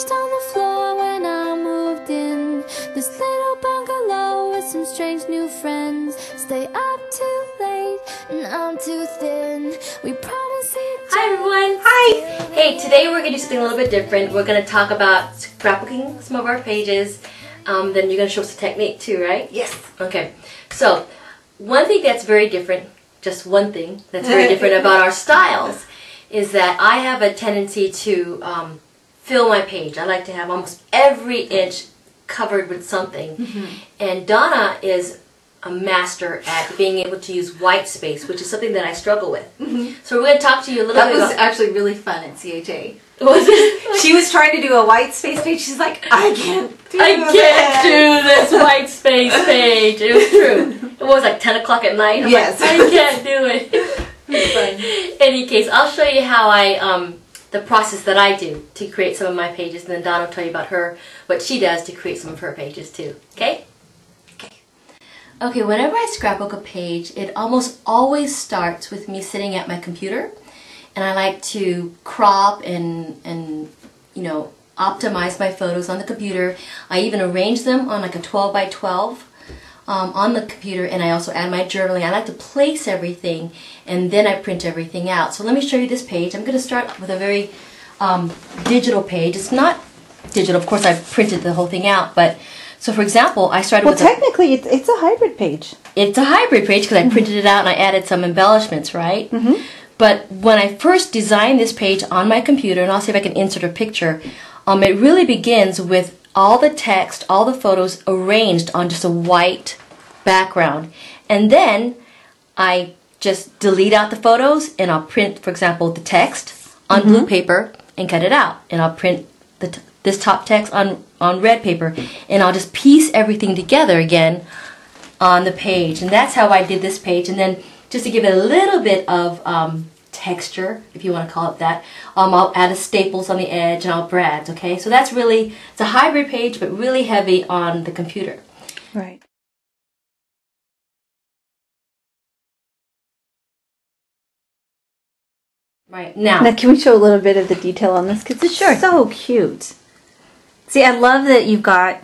scratched on the floor when I moved in. This little bungalow with some strange new friends. Stay up too late and I'm too thin. We promise each other. Hi everyone! Hi! Hey, today we're going to do something a little bit different. We're going to talk about scrapbooking some of our pages. Then you're going to show us the technique too, right? Yes. Okay. So, one thing that's very different, just one thing that's very different about our styles is that I have a tendency to fill my page. I like to have almost every inch covered with something. And Donna is a master at being able to use white space, which is something that I struggle with. So we're going to talk to you a little bit about... That was actually really fun at CHA. Was it? She was trying to do a white space page. She's like, I can't do this white space page. It was true. It was like 10 o'clock at night. I'm yes. like, I can't do it. In any case, I'll show you how the process that I do to create some of my pages, and then Donna will tell you about what she does to create some of her pages too. Okay? Okay, whenever I scrapbook a page, it almost always starts with me sitting at my computer, and I like to crop and you know, optimize my photos on the computer. I even arrange them on like a 12 by 12 on the computer, and I also add my journaling. I like to place everything, and then I print everything out. So let me show you this page. I'm going to start with a very digital page. It's not digital, of course. I printed the whole thing out, but so for example, I started with technically it's a hybrid page. It's a hybrid page because I printed it out and I added some embellishments, right? But when I first designed this page on my computer, and I'll see if I can insert a picture, it really begins with all the text, all the photos arranged on just a white background. And then I just delete out the photos and I'll print, for example, the text on blue paper and cut it out. And I'll print this top text on red paper, and I'll just piece everything together again on the page. And that's how I did this page. And then just to give it a little bit of texture, if you want to call it that, I'll add a staples on the edge and I'll brads, okay? So that's really, it's a hybrid page, but really heavy on the computer. Right. Right, now can we show a little bit of the detail on this? Because it's so cute. See, I love that you've got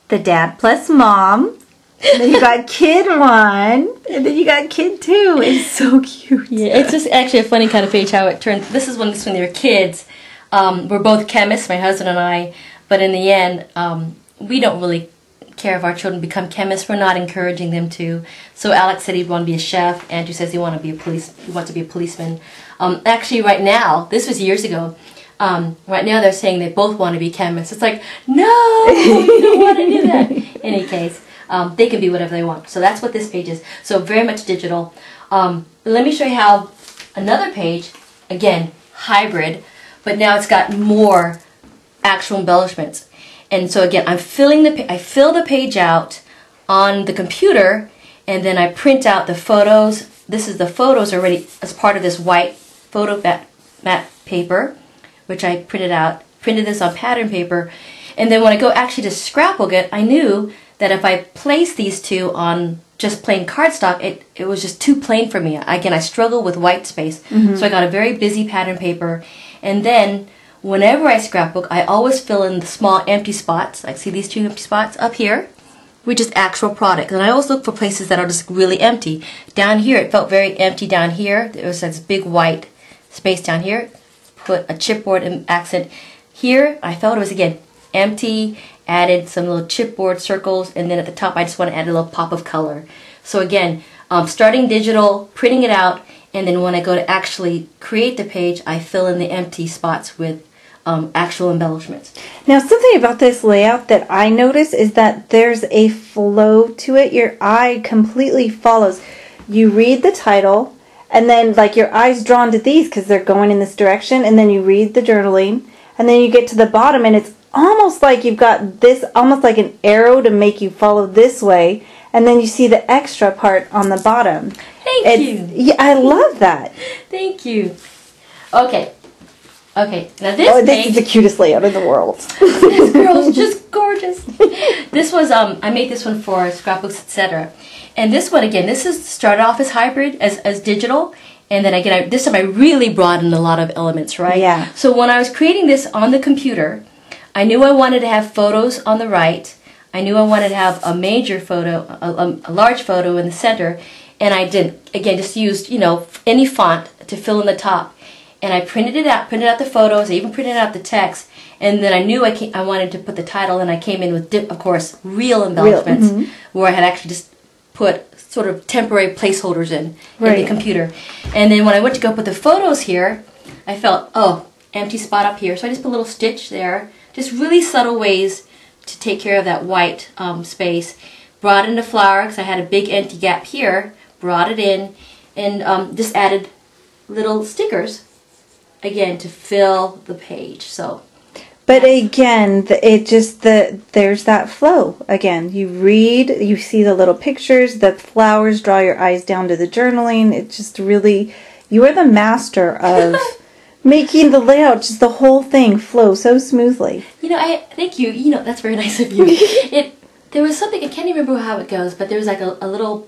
the dad plus mom, and then you got kid one, and then you got kid two. It's so cute. Yeah, it's just actually a funny kind of page how it turned. This is when they were kids. We're both chemists, my husband and I, but in the end, we don't really care if our children become chemists. We're not encouraging them to. So Alex said he'd want to be a chef. Andrew says he wants to be a policeman. Actually, right now, this was years ago. Right now they're saying they both want to be chemists. It's like, no, you don't want to do that. In any case, they can be whatever they want. So that's what this page is. So very much digital. Let me show you how another page, again, hybrid, but now it's got more actual embellishments. And so again, I fill the page out on the computer, and then I print out the photos. This is the photos already as part of this white photo matte paper, which I printed this on pattern paper. And then when I go actually to scrapbook it, I knew that if I placed these two on just plain cardstock, it was just too plain for me. Again, I struggle with white space. So I got a very busy pattern paper. And then whenever I scrapbook, I always fill in the small empty spots. Like, see these two empty spots up here? With just actual product. And I always look for places that are just really empty. Down here, it felt very empty down here. There was this big white space down here. Put a chipboard accent here. I felt it was, again, empty. Added some little chipboard circles, and then at the top I just want to add a little pop of color. So again, starting digital, printing it out, and then when I go to actually create the page, I fill in the empty spots with actual embellishments. Now, something about this layout that I notice is that there's a flow to it. Your eye completely follows. You read the title, and then like your eye's drawn to these because they're going in this direction, and then you read the journaling, and then you get to the bottom, and it's almost like you've got this, almost like an arrow to make you follow this way, and then you see the extra part on the bottom. Thank you. Yeah, I love that. Thank you. Okay. Okay, now this is the cutest layout in the world. This girl's just gorgeous. This was, I made this one for Scrapbooks, etc. And this one, again, this is started off as hybrid, as digital. And then again, this time I really brought in a lot of elements, right? Yeah. So when I was creating this on the computer, I knew I wanted to have photos on the right. I knew I wanted to have a major photo, a large photo in the center, and I did, again, just used, you know, any font to fill in the top. And I printed out the photos, I even printed out the text, and then I knew I wanted to put the title, and I came in with, of course, real embellishments, where I had actually just put sort of temporary placeholders in the computer. And then when I went to go put the photos here, I felt, oh, empty spot up here. So I just put a little stitch there, just really subtle ways to take care of that white space. Brought in the flower, because I had a big empty gap here, brought it in, and just added little stickers, again, to fill the page. So, but again, there's that flow. Again, you read, you see the little pictures, the flowers draw your eyes down to the journaling. It just really, you are the master of making the layout, just the whole thing flow so smoothly. You know, thank you. You know, that's very nice of you. There was something, I can't even remember how it goes, but there was like a little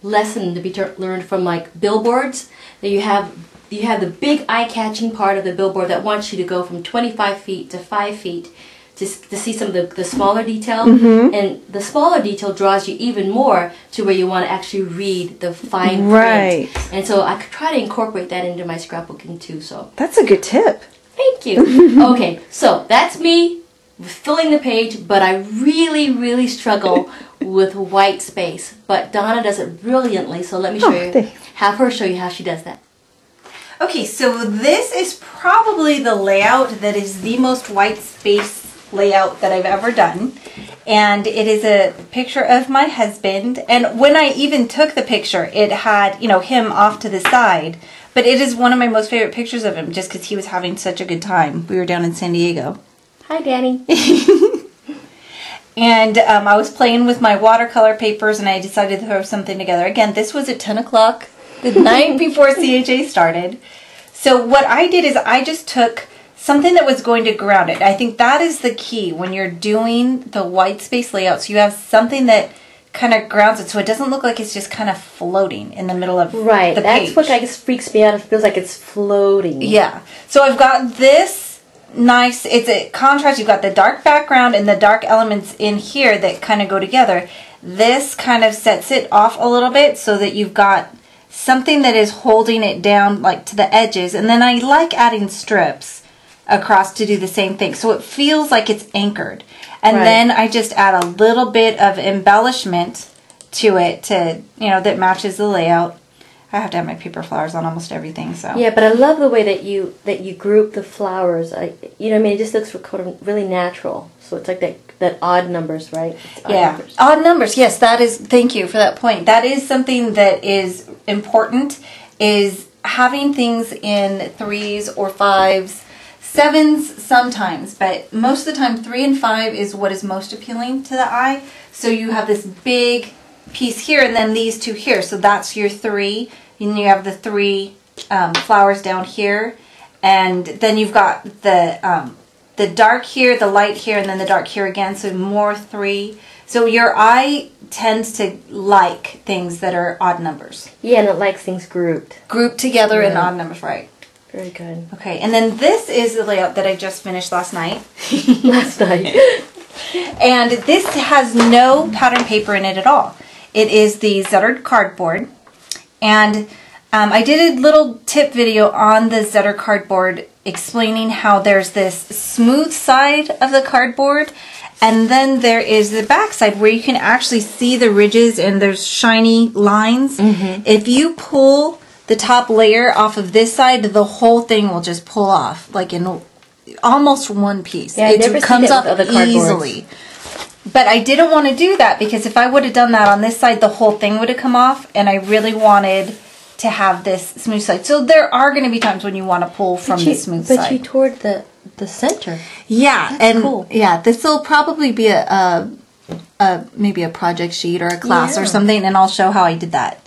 lesson to be learned from like billboards. That you have the big eye-catching part of the billboard that wants you to go from 25 feet to 5 feet to see some of the smaller detail. And the smaller detail draws you even more to where you want to actually read the fine print. And so I could try to incorporate that into my scrapbooking too. So that's a good tip. Thank you. Okay, so that's me filling the page, but I really, really struggle with white space. But Donna does it brilliantly, so let me show you. Thanks. Have her show you how she does that. Okay, so this is probably the layout that is the most white space layout that I've ever done. And it is a picture of my husband. And when I even took the picture, it had, you know, him off to the side. But it is one of my most favorite pictures of him just because he was having such a good time. We were down in San Diego. Hi, Danny. And I was playing with my watercolor papers and I decided to throw something together. Again, this was at 10 o'clock, the night before CHA started. So what I did is I just took something that was going to ground it. I think that is the key when you're doing the white space layout. So you have something that kind of grounds it so it doesn't look like it's just kind of floating in the middle of the page. That's what I guess freaks me out. It feels like it's floating. Yeah. So I've got this nice, it's a contrast. You've got the dark background and the dark elements in here that kind of go together. This kind of sets it off a little bit so that you've got something that is holding it down like to the edges. And then I like adding strips across to do the same thing. So it feels like it's anchored. And then I just add a little bit of embellishment to it to, you know, that matches the layout. I have to have my paper flowers on almost everything, so. Yeah, but I love the way that you group the flowers. You know what I mean? It just looks really natural. So it's like that odd numbers, right? Numbers. Odd numbers. Yes, that is, thank you for that point. That is something that is important, is having things in 3s or 5s, 7s sometimes, but most of the time 3 and 5 is what is most appealing to the eye. So you have this big piece here and then these two here. So that's your 3. And you have the 3 flowers down here. And then you've got the dark here, the light here, and then the dark here again. So more 3. So your eye tends to like things that are odd numbers. Yeah, and it likes things grouped. Grouped together in odd numbers, right. Very good. Okay, and then this is the layout that I just finished last night. Last night. And this has no pattern paper in it at all. It is the Zuttered cardboard. And I did a little tip video on the Zutter cardboard explaining how there's this smooth side of the cardboard and then there is the back side where you can actually see the ridges and there's shiny lines. If you pull the top layer off of this side, the whole thing will just pull off like in almost one piece. Yeah, it comes off easily. But I didn't want to do that because if I would have done that on this side, the whole thing would have come off, and I really wanted to have this smooth side. So there are going to be times when you want to pull from the smooth side. But you toward the center. Yeah, that's and cool. Yeah, this will probably be maybe a project sheet or a class or something, and I'll show how I did that.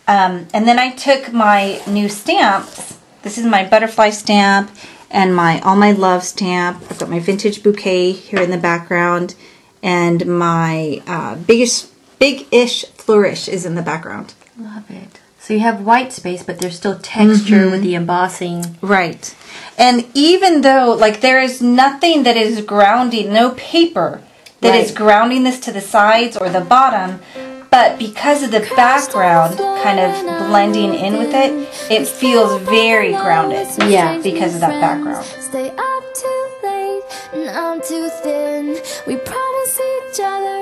And then I took my new stamps. This is my butterfly stamp and my All My Love stamp. I've got my vintage bouquet here in the background. And my big-ish flourish is in the background. Love it. So you have white space, but there's still texture with the embossing. Right. And even though, like, there is nothing that is grounding, no paper that is grounding this to the sides or the bottom, but because of the background kind of blending in with it, it feels very grounded. Yeah. Because of that background. Stay up too late and I'm too thin. We promise each other